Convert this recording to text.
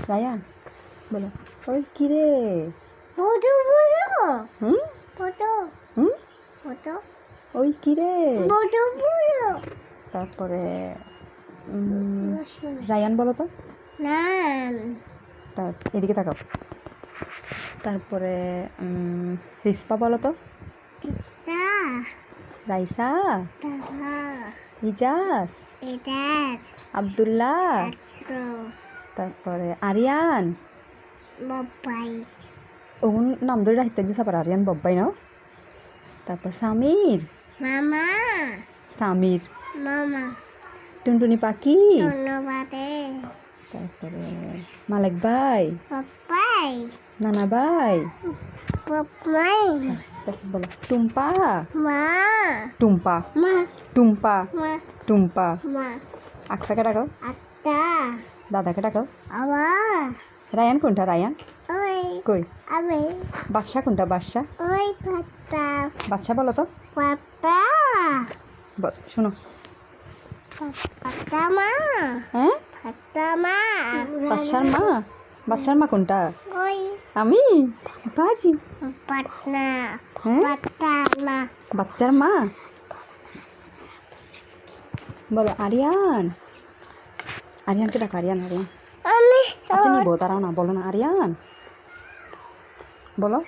Ryan বলো, ওই কিরে? ফটো ফটো হুম ফটো হুম ফটো ওই কিরে? ফটো ফটো তারপরে রায়ান বলো তো। নাম তার এদিকে তাকাও। তারপরে রিস্পা বলো তো। চিতা রাইসা, তাহা ইজাজ, এটা আব্দুল্লাহ, তো তারপরে আরিয়ান। বাবাই ওগুন নাম ধরে রাখতে যে সাপার আরিয়ান বব্বাই নাও। তারপর সামির, মামা সামির, মামা টুনটুনি পাখি, ধন্যবাদে তারপরে মালেক ভাই, বাবাই নানা ভাই, বাবাই তারপর বলো টুম্পা, মা টুম্পা, মা টুম্পা, মা টুম্পা। মা আকসাকে ডাকাও, আত্তা দাদাকে ডাকাও। আবা রায়ান কোনটা? রায়ান ওই কই? আমি বাদশা কোনটা? বাদশা, ওই পাতা বাদশা বলো তো। পাতা শোনো, পাতা মা হ্যাঁ পাতা মা বাদশার মা, বাচ্চার মা কোনটা? ওই আমি বাজি। পাটনা হ্যাঁ পাতা মা বাচ্চার মা বলো। আরিয়ান, আরিয়ানকে ডাকো। আরিয়ান, আরিয়ান আমি আচ্ছা নিবো, দাঁড়াও না, বলো না আরিয়ান বলো।